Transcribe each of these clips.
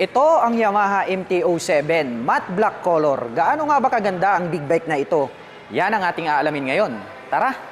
Ito ang Yamaha MT-07 matte black color. Gaano nga ba kaganda ang big bike na ito? Yan ang ating aalamin ngayon. Tara!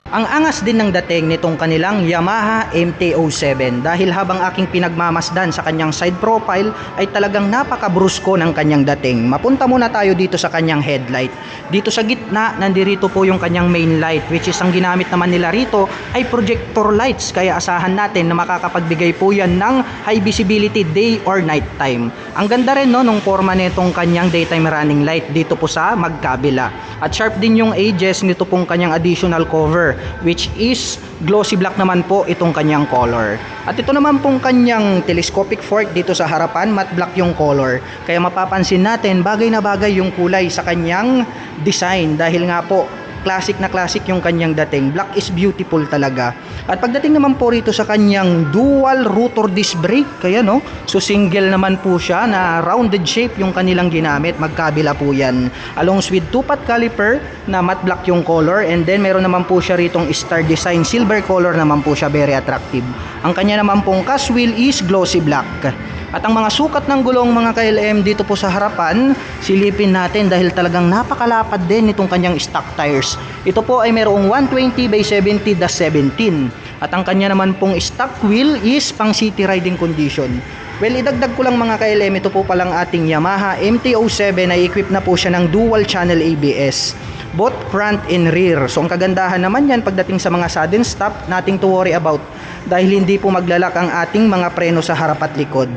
Ang angas din ng dating nitong kanilang Yamaha MT-07 dahil habang aking pinagmamasdan sa kanyang side profile ay talagang napaka-brusko ng kanyang dating. Mapunta muna tayo dito sa kanyang headlight. Dito sa gitna, nandirito po yung kanyang main light, which is ang ginamit naman nila rito ay projector lights, kaya asahan natin na makakapagbigay po yan ng high visibility day or night time. Ang ganda rin no, nung forma nitong kanyang daytime running light dito po sa magkabila. At sharp din yung edges nito pong kanyang additional cover, which is glossy black naman po itong kanyang color. At ito naman pong kanyang telescopic fork dito sa harapan, matte black yung color. Kaya mapapansin natin bagay na bagay yung kulay sa kanyang design dahil nga po classic na classic yung kanyang dating. Black is beautiful talaga. At pagdating naman po rito sa kanyang dual rotor disc brake, kaya no, so single naman po siya na rounded shape yung kanilang ginamit, magkabila po yan. Along with two-pot caliper na matte black yung color, and then meron naman po siya ritong star design, silver color naman po siya, very attractive. Ang kanya naman pong cast wheel is glossy black. At ang mga sukat ng gulong mga KLM dito po sa harapan, silipin natin dahil talagang napakalapad din itong kanyang stock tires. Ito po ay mayroong 120/70/17. At ang kanya naman pong stock wheel is pang city riding condition. Well, idagdag ko lang mga KLM, ito po palang ating Yamaha MT-07 ay equipped na po siya ng dual channel ABS, both front and rear. So ang kagandahan naman yan pagdating sa mga sudden stop, nothing to worry about dahil hindi po maglalak ang ating mga preno sa harap at likod.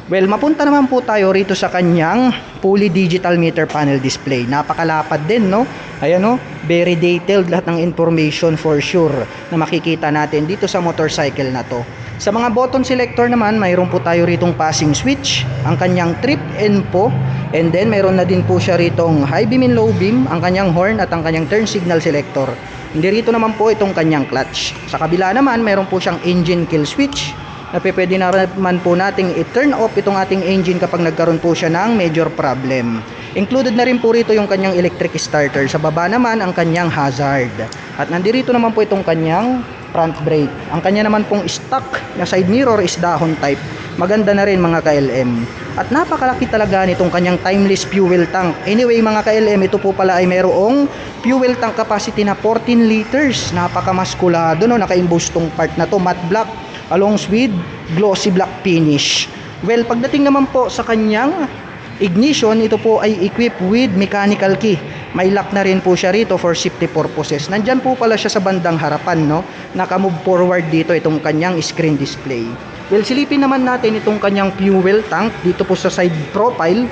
Well, mapunta naman po tayo rito sa kanyang fully digital meter panel display. Napakalapad din, no? Ayan, no? Very detailed lahat ng information for sure na makikita natin dito sa motorcycle na to. Sa mga button selector naman, mayroon po tayo ritong passing switch, ang kanyang trip and po, and then mayroon na din po siya ritong high beam and low beam, ang kanyang horn at ang kanyang turn signal selector. Hindi rito naman po itong kanyang clutch. Sa kabila naman, mayroon po siyang engine kill switch na pwede naman po nating i-turn off itong ating engine kapag nagkaroon po siya ng major problem. Included na rin po rito yung kanyang electric starter. Sa baba naman ang kanyang hazard. At nandito naman po itong kanyang front brake. Ang kanya naman pong stock na side mirror is dahon type. Maganda na rin mga KLM. At napakalaki talaga nitong kanyang timeless fuel tank. Anyway mga KLM, ito po pala ay mayroong fuel tank capacity na 14 liters. Napakamaskulado, no? Naka-emboss tong part na to, matte black along with glossy black finish. Well, pagdating naman po sa kanyang ignition, ito po ay equipped with mechanical key. May lock na rin po siya rito for safety purposes. Nandyan po pala siya sa bandang harapan, no? Naka-move forward dito itong kanyang screen display. Well, silipin naman natin itong kanyang fuel tank dito po sa side profile.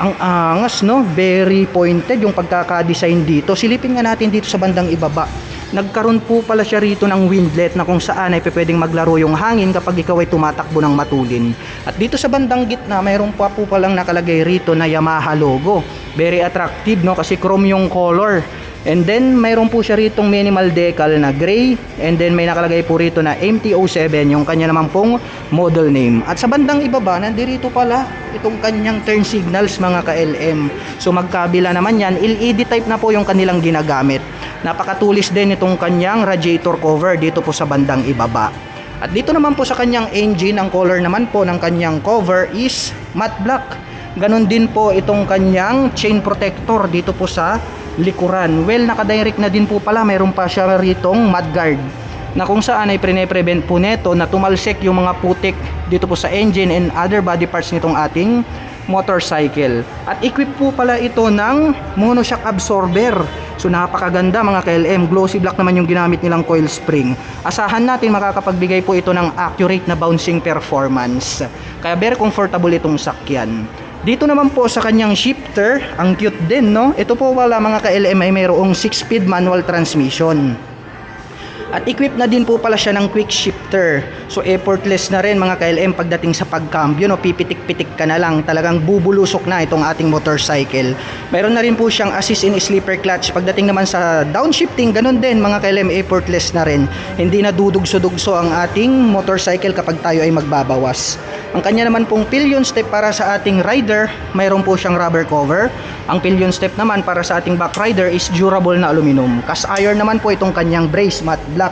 Ang angas, no? Very pointed yung pagkaka-design dito. Silipin nga natin dito sa bandang ibaba. Nagkaroon po pala siya rito ng windlet na kung saan ay pwedeng maglaro yung hangin kapag ikaw ay tumatakbo ng matulin. At dito sa bandang gitna, mayroon pa po palang nakalagay rito na Yamaha logo. Very attractive, no? Kasi chrome yung color. And then mayroon po siya ritong minimal decal na gray, and then may nakalagay po rito na MT-07 yung kanya naman pong model name. At sa bandang ibaba, nandirito pala itong kanyang turn signals mga KLM. So magkabila naman yan, LED type na po yung kanilang ginagamit. Napakatulis din itong kanyang radiator cover dito po sa bandang ibaba. At dito naman po sa kanyang engine, ang color naman po ng kanyang cover is matte black. Ganon din po itong kanyang chain protector dito po sa likuran. Well, nakadirect na din po pala, mayroon pa siya ritong mudguard na kung saan ay prevent po neto na tumalsik yung mga putik dito po sa engine and other body parts nitong ating motorcycle. At equip po pala ito ng monoshock absorber. So napakaganda mga KLM, glossy black naman yung ginamit nilang coil spring. Asahan natin makakapagbigay po ito ng accurate na bouncing performance. Kaya very comfortable itong sakyan. Dito naman po sa kanyang shifter, ang cute din, no? Ito po wala mga KLM ay mayroong 6-speed manual transmission. At equip na din po pala siya ng quick shifter. So effortless na rin mga ka-LM pagdating sa pagcambio, no? Pipitik-pitik ka na lang, talagang bubulusok na itong ating motorcycle. Meron na rin po siyang assist in sleeper clutch. Pagdating naman sa downshifting, ganun din mga ka-LM, effortless na rin. Hindi na dudugso-dugso ang ating motorcycle kapag tayo ay magbabawas. Ang kanya naman pong pillion step para sa ating rider, mayroon po siyang rubber cover. Ang pillion step naman para sa ating back rider is durable na aluminum. Cast iron naman po itong kanyang brace, matte black.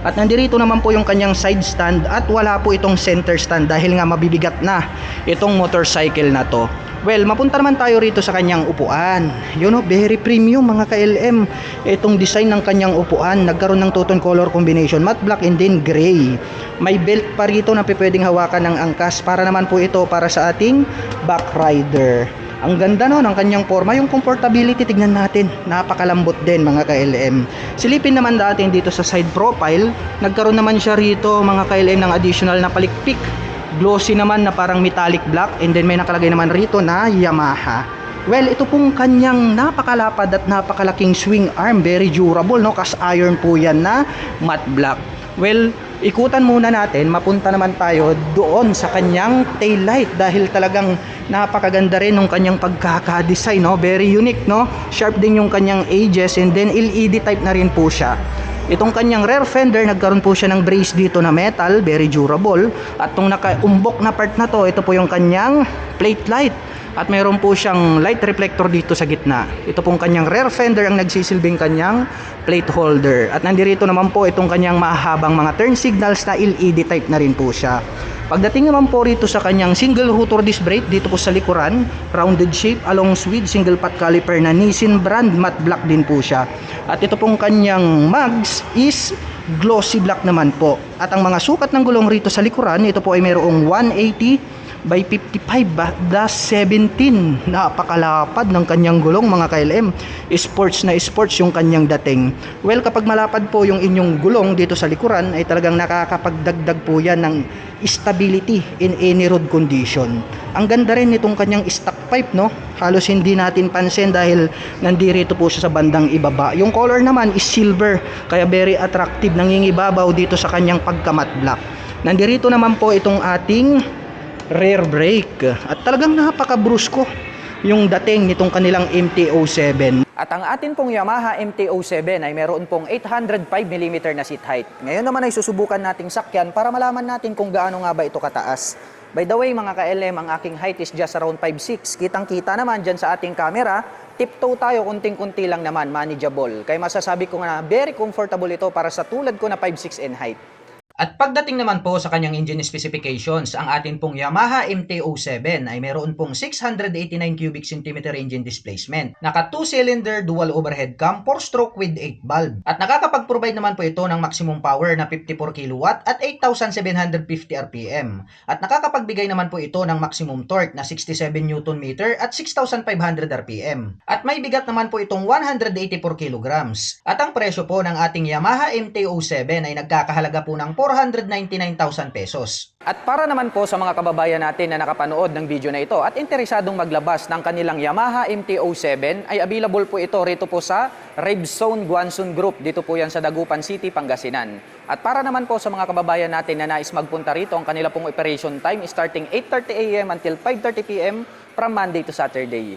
At nandirito naman po yung kanyang side stand at wala po itong center stand dahil nga mabibigat na itong motorcycle na to. Well, mapunta naman tayo rito sa kanyang upuan. Yun o, very premium mga ka-LM. Itong design ng kanyang upuan, nagkaroon ng two-tone color combination, matte black and then gray. May belt pa rito na pwedeng hawakan ng angkas para naman po ito para sa ating back rider. Ang ganda no ng kanyang forma, yung comfortability tignan natin, napakalambot din mga ka-LM. Silipin naman natin dito sa side profile, nagkaroon naman siya rito mga ka-LM ng additional na palikpik. Glossy naman na parang metallic black and then may nakalagay naman rito na Yamaha. Well, ito pong kanyang napakalapad at napakalaking swing arm, very durable no, cast iron po yan na matte black. Well, ikutan muna natin, mapunta naman tayo doon sa kanyang taillight dahil talagang napakaganda rin ng kanyang pagkaka-design, no? Very unique, no? Sharp din yung kanyang edges and then LED type na rin po siya. Itong kanyang rear fender, nagkaroon po siya ng brace dito na metal, very durable. At itong nakaumbok na part na to, ito po yung kanyang plate light. At mayroon po siyang light reflector dito sa gitna. Ito pong kanyang rear fender ang nagsisilbing kanyang plate holder. At nandirito naman po itong kanyang mahabang mga turn signals na LED type na rin po siya. Pagdating naman po rito sa kanyang single rotor disc brake dito po sa likuran, rounded shape along with single pot caliper na Nissin brand, matte black din po siya. At ito pong kanyang mags is glossy black naman po. At ang mga sukat ng gulong rito sa likuran, ito po ay mayroong 180 by 55/17. Napakalapad ng kanyang gulong mga ka-LM. Sports na sports yung kanyang dating. Well, kapag malapad po yung inyong gulong dito sa likuran ay talagang nakakapagdagdag po yan ng stability in any road condition. Ang ganda rin nitong kanyang stock pipe, no? Halos hindi natin pansin dahil nandirito po siya sa bandang ibaba. Yung color naman is silver, kaya very attractive, nangingibabaw dito sa kanyang pagka-matte black. Nandirito naman po itong ating rear brake at talagang napaka-brusko yung dating nitong kanilang MT-07. At ang atin pong Yamaha MT-07 ay meron pong 805mm na seat height. Ngayon naman ay susubukan nating sakyan para malaman natin kung gaano nga ba ito kataas. By the way mga ka-LM, ang aking height is just around 5'6". Kitang-kita naman dyan sa ating camera, tiptoe tayo, kunting-kunti lang naman, manageable. Kaya masasabi ko nga very comfortable ito para sa tulad ko na 5'6" in height. At pagdating naman po sa kanyang engine specifications, ang atin pong Yamaha MT-07 ay meron pong 689 cubic centimeter engine displacement. Naka 2-cylinder dual overhead cam 4-stroke with 8 valve. At nakakapag-provide naman po ito ng maximum power na 54 kW at 8,750 RPM. At nakakapagbigay naman po ito ng maximum torque na 67 Nm at 6,500 RPM. At may bigat naman po itong 184 kg. At ang presyo po ng ating Yamaha MT-07 ay nagkakahalaga po ng 499,000 pesos. At para naman po sa mga kababayan natin na nakapanood ng video na ito at interesadong maglabas ng kanilang Yamaha MT-07 ay available po ito rito po sa Revzone Guansun Group. Dito po yan sa Dagupan City, Pangasinan. At para naman po sa mga kababayan natin na nais magpunta rito, ang kanila pong operation time is starting 8:30 AM until 5:30 PM from Monday to Saturday.